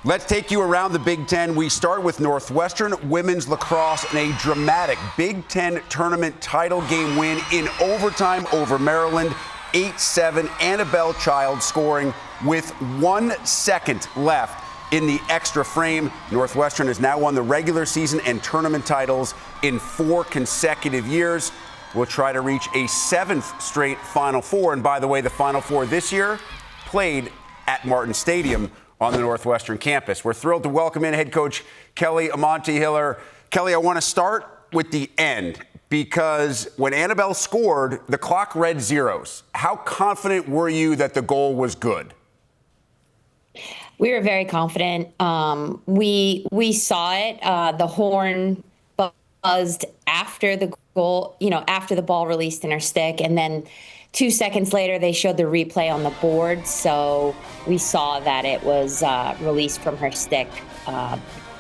Let's take you around the Big Ten. We start with Northwestern women's lacrosse in a dramatic Big Ten tournament title game win in overtime over Maryland, 8-7. Annabelle Child scoring with 1 second left in the extra frame. Northwestern has now won the regular season and tournament titles in 4 consecutive years. We'll try to reach a 7th straight Final Four. And by the way, the Final Four this year played at Martin Stadium on the Northwestern campus. We're thrilled to welcome in head coach Kelly Amonte. Kelly, I want to start with the end because when Annabelle scored, the clock read zeros. How confident were you that the goal was good? We were very confident. We saw it. The horn buzzed after the goal, after the ball released in her stick, and then 2 seconds later, they showed the replay on the board, so we saw that it was released from her stick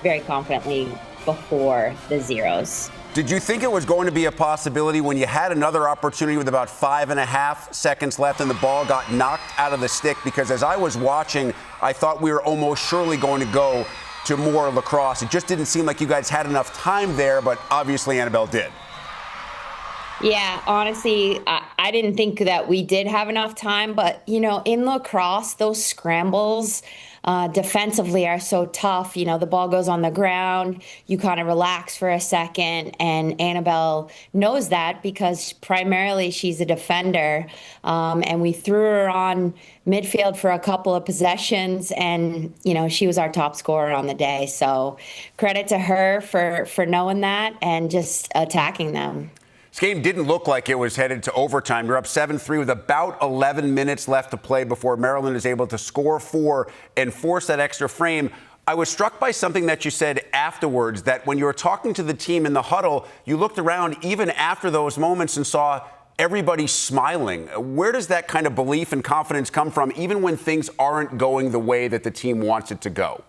very confidently before the zeros. Did you think it was going to be a possibility when you had another opportunity with about 5.5 seconds left and the ball got knocked out of the stick? Because as I was watching, I thought we were almost surely going to go to more lacrosse. It just didn't seem like you guys had enough time there, but obviously Annabelle did. Yeah, honestly, I didn't think that we did have enough time. But, in lacrosse, those scrambles defensively are so tough. The ball goes on the ground. You kind of relax for a second. And Annabelle knows that because primarily she's a defender. And we threw her on midfield for a couple of possessions. And, she was our top scorer on the day. So credit to her for knowing that and just attacking them. This game didn't look like it was headed to overtime. You're up 7-3 with about 11 minutes left to play before Maryland is able to score 4 and force that extra frame. I was struck by something that you said afterwards, that when you were talking to the team in the huddle, you looked around even after those moments and saw everybody smiling. Where does that kind of belief and confidence come from, even when things aren't going the way that the team wants it to go?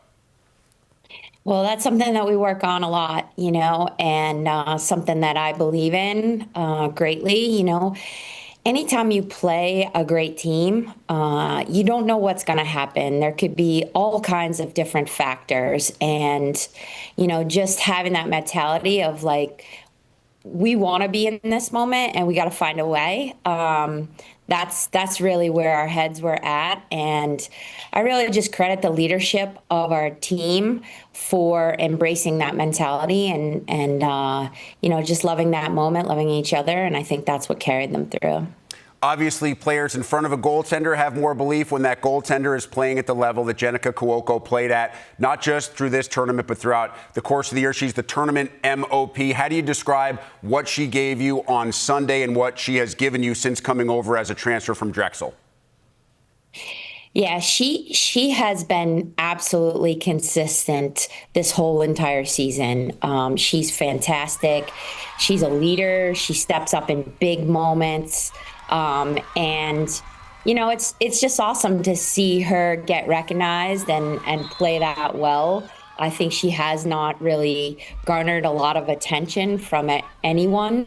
Well, that's something that we work on a lot, and something that I believe in greatly. Anytime you play a great team, you don't know what's going to happen. There could be all kinds of different factors. And, just having that mentality of we want to be in this moment and we got to find a way. That's really where our heads were at. And I really just credit the leadership of our team for embracing that mentality and just loving that moment, loving each other. And I think that's what carried them through. Obviously, players in front of a goaltender have more belief when that goaltender is playing at the level that Jenica Cuoco played at, not just through this tournament, but throughout the course of the year. She's the tournament MOP. How do you describe what she gave you on Sunday and what she has given you since coming over as a transfer from Drexel? Yeah, she has been absolutely consistent this whole entire season. She's fantastic. She's a leader. She steps up in big moments. It's just awesome to see her get recognized and play that well. I think she has not really garnered a lot of attention from anyone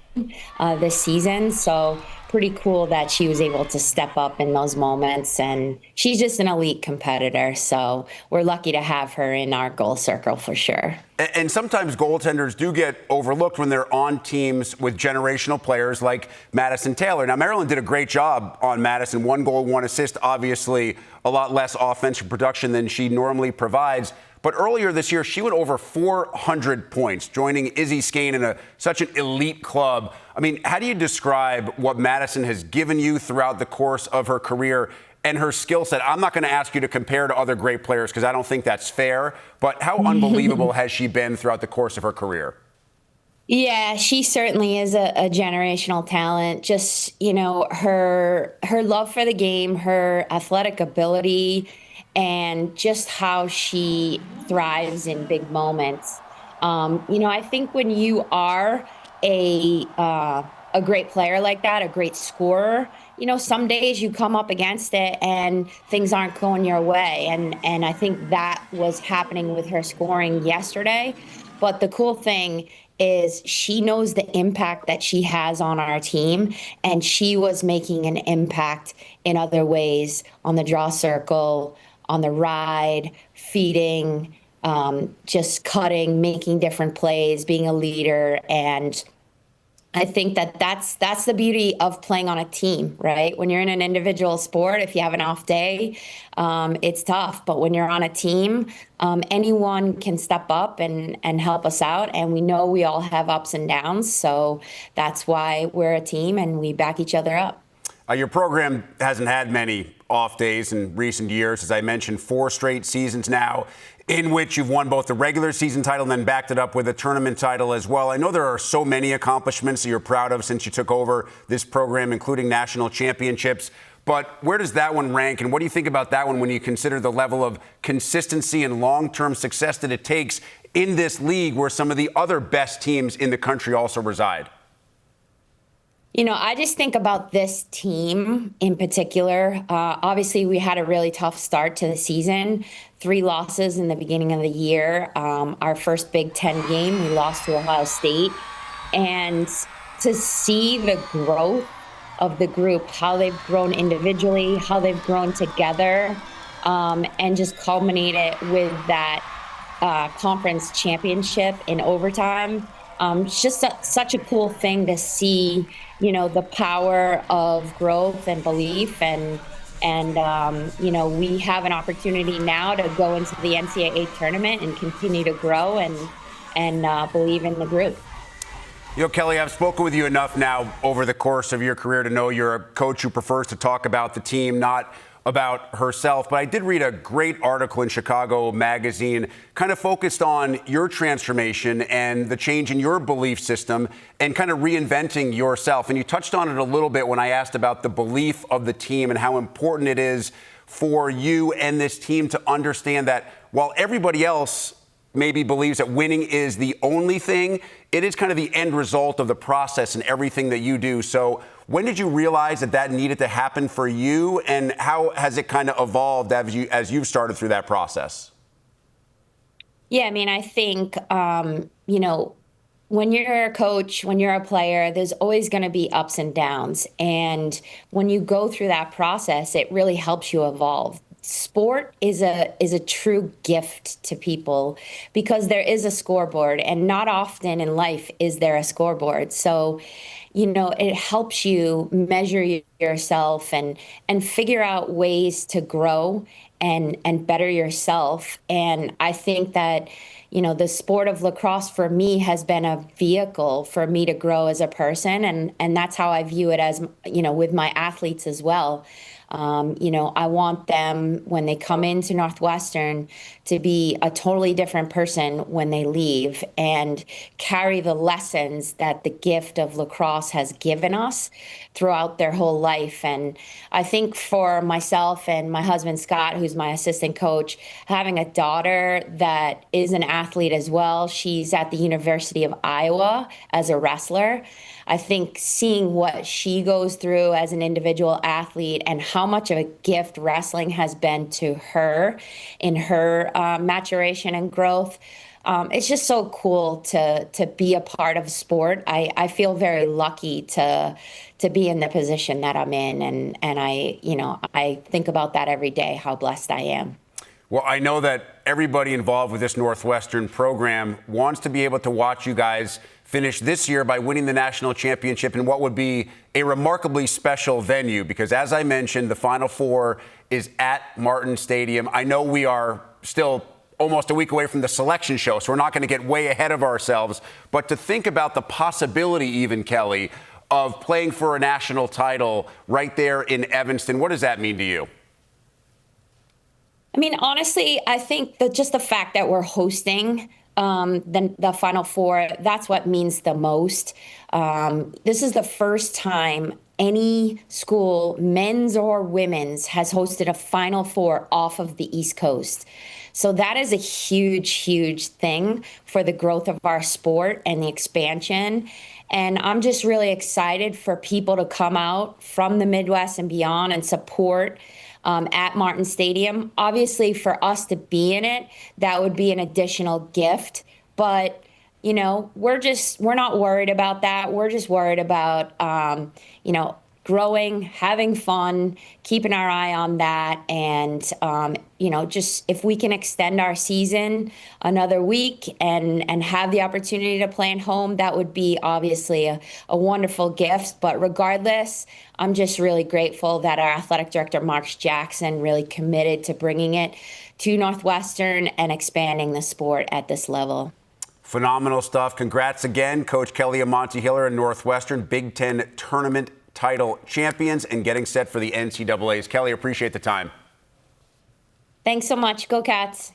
this season. So pretty cool that she was able to step up in those moments. And she's just an elite competitor. So we're lucky to have her in our goal circle for sure. And sometimes goaltenders do get overlooked when they're on teams with generational players like Madison Taylor. Now, Maryland did a great job on Madison. 1 goal, 1 assist, obviously a lot less offensive production than she normally provides. But earlier this year, she went over 400 points, joining Izzy Skane in such an elite club. I mean, how do you describe what Madison has given you throughout the course of her career and her skill set? I'm not going to ask you to compare to other great players because I don't think that's fair. But how unbelievable has she been throughout the course of her career? Yeah, she certainly is a generational talent. Just, her love for the game, her athletic ability, and just how she thrives in big moments. I think when you are a great player like that, a great scorer, some days you come up against it and things aren't going your way. And I think that was happening with her scoring yesterday. But the cool thing is she knows the impact that she has on our team, and she was making an impact in other ways on the draw circle, on the ride, feeding, just cutting, making different plays, being a leader. And I think that that's the beauty of playing on a team, right? When you're in an individual sport, if you have an off day, it's tough. But when you're on a team, anyone can step up and help us out. And we know we all have ups and downs. So that's why we're a team and we back each other up. Your program hasn't had many off days in recent years. As I mentioned, 4 straight seasons now in which you've won both the regular season title and then backed it up with a tournament title as well. I know there are so many accomplishments that you're proud of since you took over this program, including national championships. But where does that one rank, and what do you think about that one when you consider the level of consistency and long-term success that it takes in this league where some of the other best teams in the country also reside? You know, I just think about this team in particular. Obviously, we had a really tough start to the season. 3 losses in the beginning of the year. Our first Big Ten game, we lost to Ohio State. And to see the growth of the group, how they've grown individually, how they've grown together, and just culminate it with that conference championship in overtime. It's just such a cool thing to see, you know, the power of growth and belief. And you know, we have an opportunity now to go into the NCAA tournament and continue to grow and believe in the group. You know, Kelly, I've spoken with you enough now over the course of your career to know you're a coach who prefers to talk about the team, not about herself. But I did read a great article in Chicago Magazine kind of focused on your transformation and the change in your belief system and kind of reinventing yourself. And you touched on it a little bit when I asked about the belief of the team and how important it is for you and this team to understand that while everybody else maybe believes that winning is the only thing, it is kind of the end result of the process and everything that you do. So when did you realize that that needed to happen for you, and how has it kind of evolved as you've started through that process? Yeah, I mean, I think, you know, when you're a coach, when you're a player, there's always going to be ups and downs. And when you go through that process, it really helps you evolve. Sport is a true gift to people because there is a scoreboard, and not often in life is there a scoreboard. So, you know, it helps you measure yourself and figure out ways to grow and better yourself. And I think that, you know, the sport of lacrosse for me has been a vehicle for me to grow as a person. And that's how I view it as, you know, with my athletes as well. You know, I want them, when they come into Northwestern, to be a totally different person when they leave and carry the lessons that the gift of lacrosse has given us throughout their whole life. And I think for myself and my husband, Scott, who's my assistant coach, having a daughter that is an athlete as well, she's at the University of Iowa as a wrestler. I think seeing what she goes through as an individual athlete and how much of a gift wrestling has been to her in her maturation and growth, it's just so cool to be a part of sport. I feel very lucky to be in the position that I'm in, and I, you know, I think about that every day, how blessed I am. Well, I know that everybody involved with this Northwestern program wants to be able to watch you guys finish this year by winning the national championship in what would be a remarkably special venue, because as I mentioned, the Final Four is at Martin Stadium. I know we are still almost a week away from the selection show, so we're not going to get way ahead of ourselves. But to think about the possibility, even, Kelly, of playing for a national title right there in Evanston, what does that mean to you? I mean, honestly, I think that just the fact that we're hosting the Final Four, that's what means the most. This is the first time any school, men's or women's, has hosted a Final Four off of the East Coast. So that is a huge, huge thing for the growth of our sport and the expansion. And I'm just really excited for people to come out from the Midwest and beyond and support at Martin Stadium. Obviously, for us to be in it, that would be an additional gift. But, you know, we're not worried about that. We're just worried about, you know, growing, having fun, keeping our eye on that. And, just if we can extend our season another week and have the opportunity to play at home, that would be obviously a wonderful gift. But regardless, I'm just really grateful that our athletic director, Mark Jackson, really committed to bringing it to Northwestern and expanding the sport at this level. Phenomenal stuff. Congrats again, Coach Kelly Amonte Hiller and Northwestern, Big Ten tournament title champions and getting set for the NCAAs. Kelly, appreciate the time. Thanks so much. Go Cats.